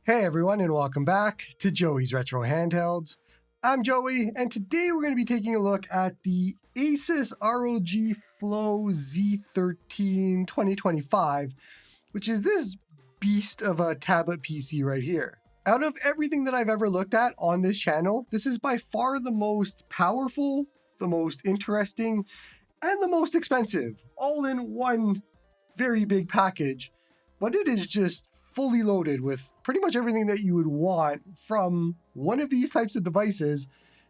Hey everyone, and welcome back to Joey's Retro Handhelds. I'm Joey, and today we're going to be taking a look at the ASUS ROG Flow Z13 2025, which is this beast of a tablet PC right here. Out of everything that I've ever looked at on this channel, this is by far the most powerful, the most interesting, and the most expensive, all in one very big package. But it is just fully loaded with pretty much everything that you would want from one of these types of devices.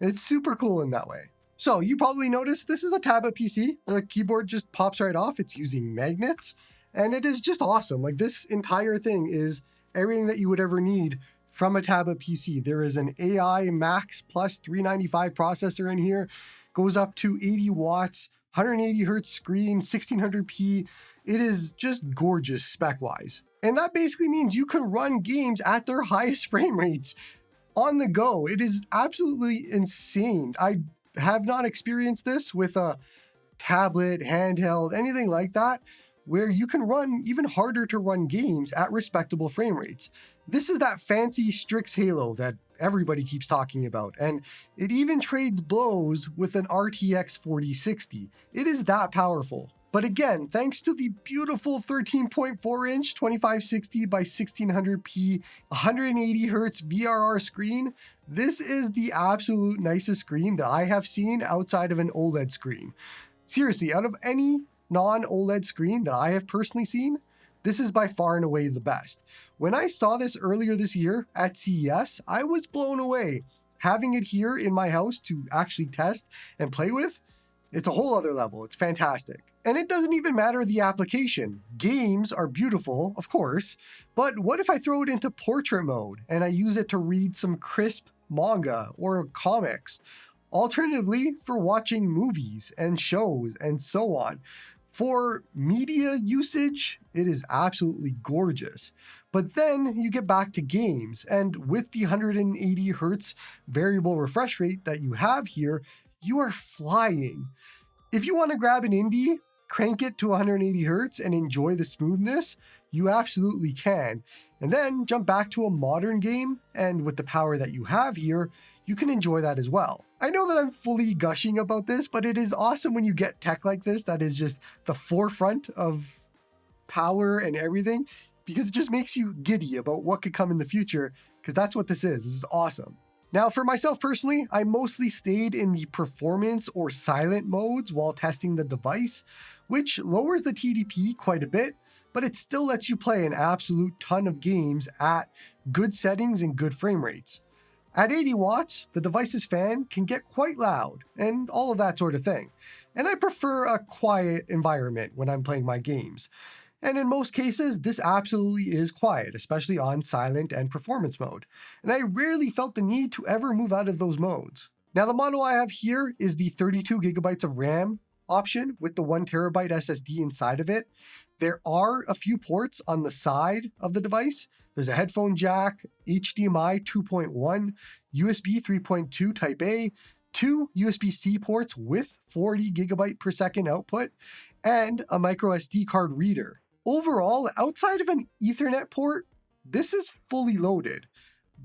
And it's super cool in that way. So you probably noticed this is a tablet PC. The keyboard just pops right off. It's using magnets, and it is just awesome. Like, this entire thing is everything that you would ever need from a tablet PC. There is an AI Max Plus 395 processor in here, goes up to 80 watts, 180 hertz screen, 1600p. It is just gorgeous spec-wise. And that basically means you can run games at their highest frame rates on the go. It is absolutely insane. I have not experienced this with a tablet, handheld, anything like that, where you can run even harder to run games at respectable frame rates. This is that fancy Strix Halo that everybody keeps talking about, and it even trades blows with an RTX 4060. It is that powerful. But again, thanks to the beautiful 13.4-inch 2560 by 1600p 180 hertz BRR screen, this is the absolute nicest screen that I have seen outside of an OLED screen. Seriously, out of any non-OLED screen that I have personally seen, this is by far and away the best. When I saw this earlier this year at CES, I was blown away. Having it here in my house to actually test and play with, it's a whole other level. It's fantastic. And it doesn't even matter the application. Games are beautiful, of course, but what if I throw it into portrait mode and I use it to read some crisp manga or comics? Alternatively, for watching movies and shows and so on. For media usage, it is absolutely gorgeous. But then you get back to games, and with the 180 hertz variable refresh rate that you have here, you are flying. If you want to grab an indie, crank it to 180 hertz and enjoy the smoothness, you absolutely can. And then jump back to a modern game, and with the power that you have here, you can enjoy that as well. I know that I'm fully gushing about this, but it is awesome when you get tech like this that is just the forefront of power and everything, because it just makes you giddy about what could come in the future, because that's what this is. This is awesome. Now, for myself personally, I mostly stayed in the performance or silent modes while testing the device, which lowers the TDP quite a bit, but it still lets you play an absolute ton of games at good settings and good frame rates. At 80 watts, the device's fan can get quite loud and all of that sort of thing. And I prefer a quiet environment when I'm playing my games. And in most cases, this absolutely is quiet, especially on silent and performance mode. And I rarely felt the need to ever move out of those modes. Now, the model I have here is the 32 gigabytes of RAM option with the 1 terabyte SSD inside of it. There are a few ports on the side of the device. There's a headphone jack, HDMI 2.1, USB 3.2 Type A, 2 USB-C ports with 40 gigabyte per second output, and a micro SD card reader. Overall, outside of an Ethernet port, this is fully loaded,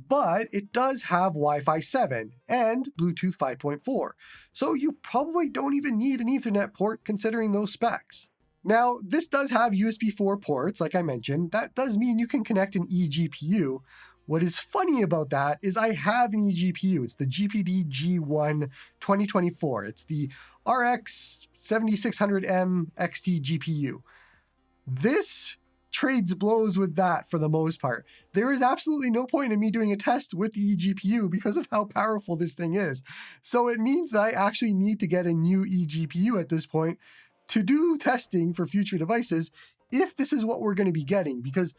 but it does have Wi-Fi 7 and Bluetooth 5.4, so you probably don't even need an Ethernet port considering those specs. Now, this does have USB 4 ports, like I mentioned. That does mean you can connect an eGPU. What is funny about that is I have an eGPU. It's the GPD G1 2024. It's the RX 7600M XT GPU. This trades blows with that for the most part. There is absolutely no point in me doing a test with the eGPU because of how powerful this thing is. So it means that I actually need to get a new eGPU at this point to do testing for future devices if this is what we're going to be getting, because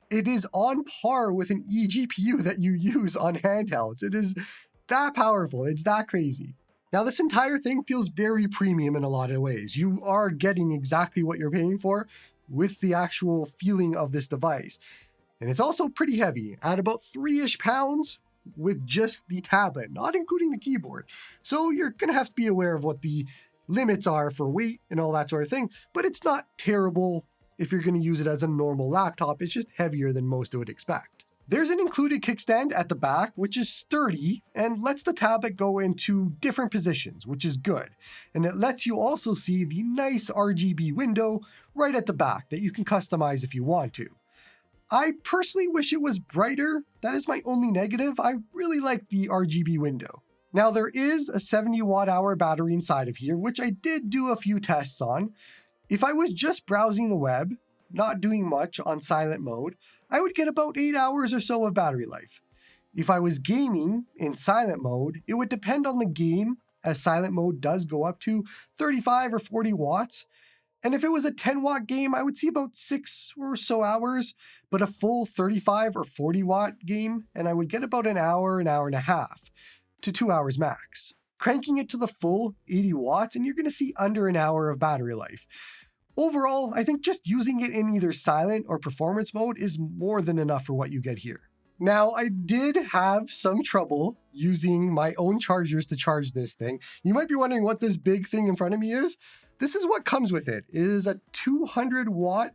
it is on par with an eGPU that you use on handhelds. It is that powerful. It's that crazy. Now, this entire thing feels very premium in a lot of ways. You are getting exactly what you're paying for with the actual feeling of this device. And it's also pretty heavy, at about 3-ish pounds with just the tablet, not including the keyboard. So you're going to have to be aware of what the limits are for weight and all that sort of thing, but it's not terrible if you're going to use it as a normal laptop. It's just heavier than most would expect. There's an included kickstand at the back, which is sturdy and lets the tablet go into different positions, which is good. And it lets you also see the nice RGB window right at the back that you can customize if you want to. I personally wish it was brighter. That is my only negative. I really like the RGB window. Now there is a 70 watt-hour battery inside of here, which I did do a few tests on. If I was just browsing the web, not doing much on silent mode, I would get about 8 hours or so of battery life. If I was gaming in silent mode, it would depend on the game, as silent mode does go up to 35 or 40 watts. And if it was a 10 watt game, I would see about 6 or so hours, but a full 35 or 40 watt game, and I would get about an hour and a half to 2 hours max. Cranking it to the full 80 watts, and you're going to see under an hour of battery life. Overall, I think just using it in either silent or performance mode is more than enough for what you get here. Now, I did have some trouble using my own chargers to charge this thing. You might be wondering what this big thing in front of me is. This is what comes with it. It is a 200 watt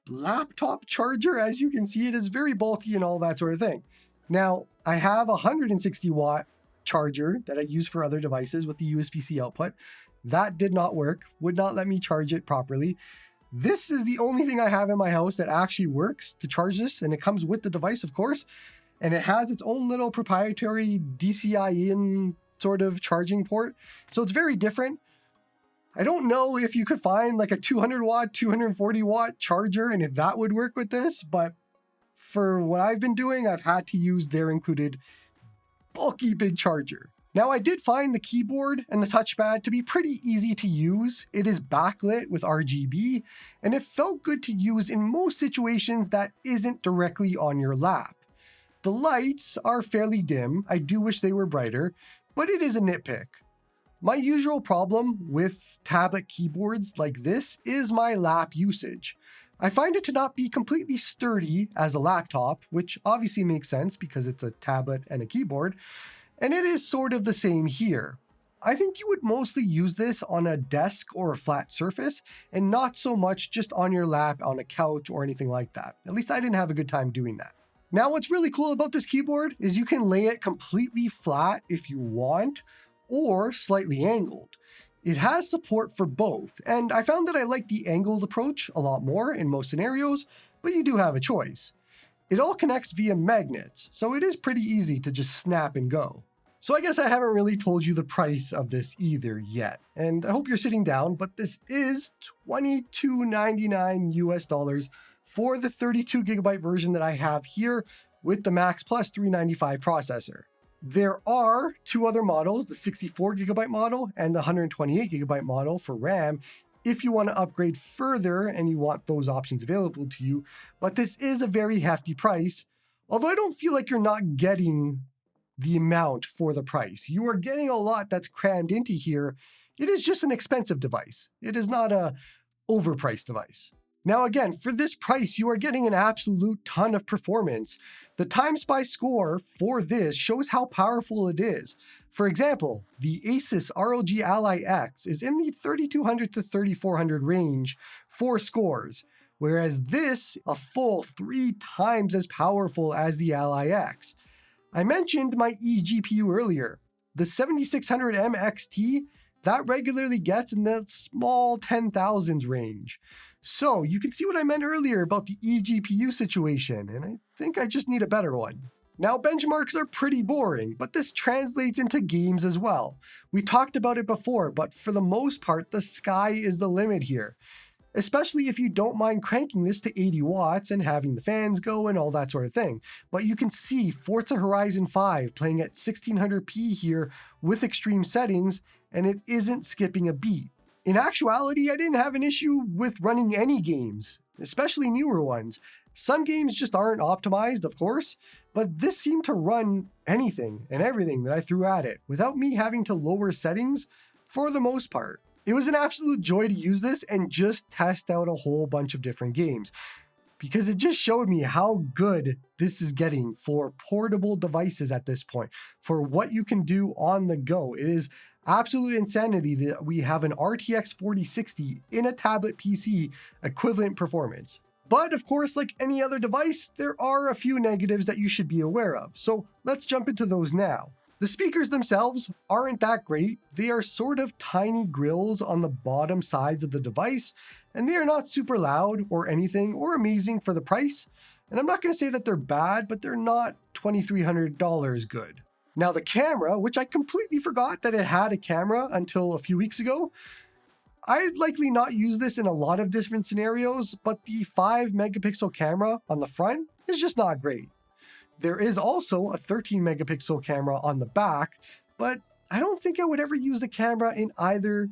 laptop charger. As you can see, it is very bulky and all that sort of thing. Now, I have a 160 watt charger that I use for other devices with the USB-C output. That did not work, would not let me charge it properly. This is the only thing I have in my house that actually works to charge this, and it comes with the device, of course, and it has its own little proprietary DCI-in sort of charging port, so it's very different. I don't know if you could find like a 200 watt, 240 watt charger and if that would work with this, but for what I've been doing, I've had to use their included bulky big charger. Now, I did find the keyboard and the touchpad to be pretty easy to use. It is backlit with RGB, and it felt good to use in most situations that isn't directly on your lap. The lights are fairly dim. I do wish they were brighter, but it is a nitpick. My usual problem with tablet keyboards like this is my lap usage. I find it to not be completely sturdy as a laptop, which obviously makes sense because it's a tablet and a keyboard. And it is sort of the same here. I think you would mostly use this on a desk or a flat surface and not so much just on your lap on a couch or anything like that. At least I didn't have a good time doing that. Now, what's really cool about this keyboard is you can lay it completely flat if you want, or slightly angled. It has support for both, and I found that I like the angled approach a lot more in most scenarios, but you do have a choice. It all connects via magnets, so it is pretty easy to just snap and go. So I guess I haven't really told you the price of this either yet, and I hope you're sitting down, but this is $22.99 US for the 32 gigabyte version that I have here with the Max Plus 395 processor. There are two other models, the 64 gigabyte model and the 128 gigabyte model for RAM, if you want to upgrade further and you want those options available to you, but this is a very hefty price, although I don't feel like you're not getting the amount for the price. You are getting a lot that's crammed into here. It is just an expensive device. It is not a overpriced device. Now again, for this price, you are getting an absolute ton of performance. The TimeSpy score for this shows how powerful it is. For example, the ASUS ROG Ally X is in the 3200 to 3400 range for scores, whereas this a full 3 times as powerful as the Ally X. I mentioned my eGPU earlier. The 7600M XT, that regularly gets in the small 10,000s range. So you can see what I meant earlier about the eGPU situation, and I think I just need a better one. Now, benchmarks are pretty boring, but this translates into games as well. We talked about it before, but for the most part, the sky is the limit here. Especially if you don't mind cranking this to 80 watts and having the fans go and all that sort of thing. But you can see Forza Horizon 5 playing at 1600p here with extreme settings, and it isn't skipping a beat. In actuality, I didn't have an issue with running any games, especially newer ones. Some games just aren't optimized, of course, but this seemed to run anything and everything that I threw at it without me having to lower settings for the most part. It was an absolute joy to use this and just test out a whole bunch of different games, because it just showed me how good this is getting for portable devices at this point, for what you can do on the go. It is absolute insanity that we have an RTX 4060 in a tablet PC equivalent performance. But of course, like any other device, there are a few negatives that you should be aware of. So let's jump into those now. The speakers themselves aren't that great. They are sort of tiny grills on the bottom sides of the device, and they are not super loud or anything or amazing for the price. And I'm not going to say that they're bad, but they're not $2,300 good. Now the camera, which I completely forgot that it had a camera until a few weeks ago, I'd likely not use this in a lot of different scenarios, but the 5 megapixel camera on the front is just not great. There is also a 13 megapixel camera on the back, but I don't think I would ever use the camera in either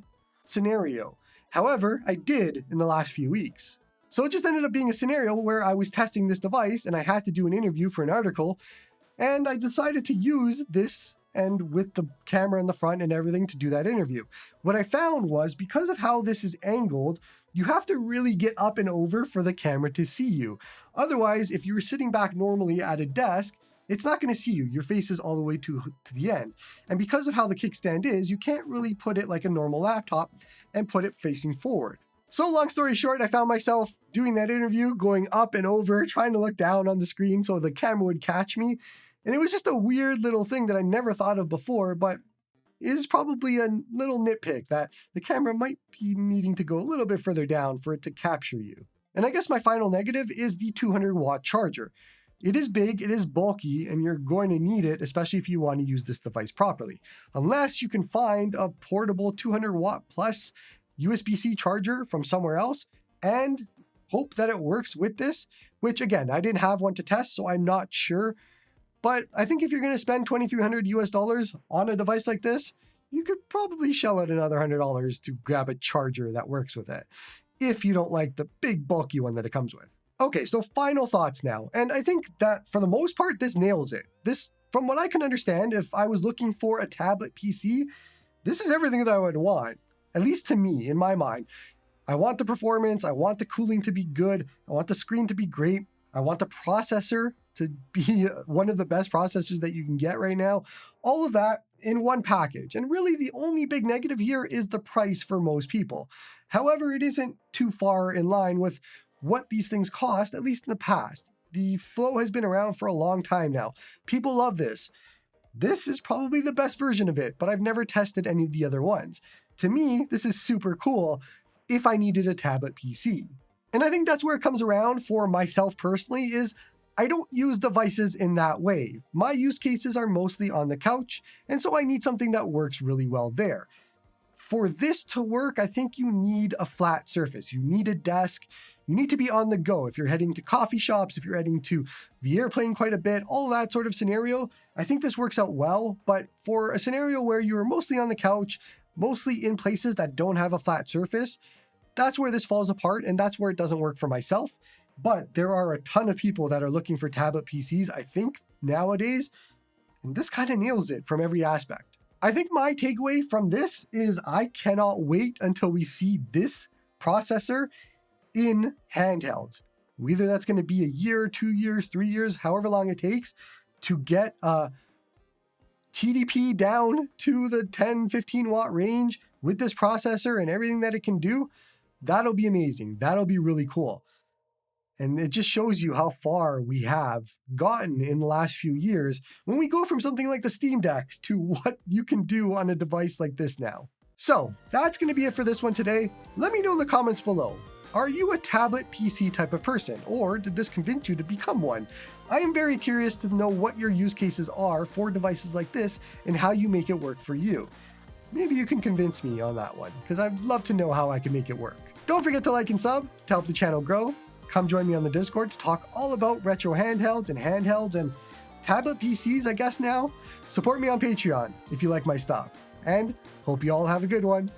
scenario. However, I did in the last few weeks. So it just ended up being a scenario where I was testing this device and I had to do an interview for an article, and I decided to use this and with the camera in the front and everything to do that interview. What I found was because of how this is angled, you have to really get up and over for the camera to see you. Otherwise, if you were sitting back normally at a desk, it's not going to see you. Your face is all the way to the end. And because of how the kickstand is, you can't really put it like a normal laptop and put it facing forward. So long story short, I found myself doing that interview, going up and over, trying to look down on the screen so the camera would catch me. And it was just a weird little thing that I never thought of before, but is probably a little nitpick that the camera might be needing to go a little bit further down for it to capture you. And I guess my final negative is the 200-watt charger. It is big, it is bulky, and you're going to need it, especially if you want to use this device properly. Unless you can find a portable 200-watt plus USB-C charger from somewhere else and hope that it works with this, which again, I didn't have one to test, so I'm not sure. But I think if you're going to spend $2,300 on a device like this, you could probably shell out another $100 to grab a charger that works with it, if you don't like the big bulky one that it comes with. Okay, so final thoughts now. And I think that for the most part, this nails it. This, from what I can understand, if I was looking for a tablet PC, this is everything that I would want, at least to me, in my mind. I want the performance, I want the cooling to be good, I want the screen to be great, I want the processor to be one of the best processors that you can get right now. All of that in one package. And really the only big negative here is the price for most people. However, it isn't too far in line with what these things cost, at least in the past. The Flow has been around for a long time now. People love this. This is probably the best version of it, but I've never tested any of the other ones. To me, this is super cool if I needed a tablet PC. And I think that's where it comes around for myself personally is I don't use devices in that way. My use cases are mostly on the couch, and so I need something that works really well there. For this to work, I think you need a flat surface. You need a desk. You need to be on the go. If you're heading to coffee shops, if you're heading to the airplane quite a bit, all that sort of scenario, I think this works out well. But for a scenario where you're mostly on the couch, mostly in places that don't have a flat surface, that's where this falls apart, and that's where it doesn't work for myself. But there are a ton of people that are looking for tablet PCs, I think, nowadays, and this kind of nails it from every aspect. I think my takeaway from this is I cannot wait until we see this processor in handhelds. Whether that's going to be a year, 2 years, 3 years, however long it takes to get a TDP down to the 10, 15 watt range with this processor and everything that it can do, that'll be amazing. That'll be really cool. And it just shows you how far we have gotten in the last few years when we go from something like the Steam Deck to what you can do on a device like this now. So that's going to be it for this one today. Let me know in the comments below. Are you a tablet PC type of person, or did this convince you to become one? I am very curious to know what your use cases are for devices like this and how you make it work for you. Maybe you can convince me on that one, because I'd love to know how I can make it work. Don't forget to like and sub to help the channel grow. Come join me on the Discord to talk all about retro handhelds and tablet PCs, I guess now. Support me on Patreon if you like my stuff. And hope you all have a good one.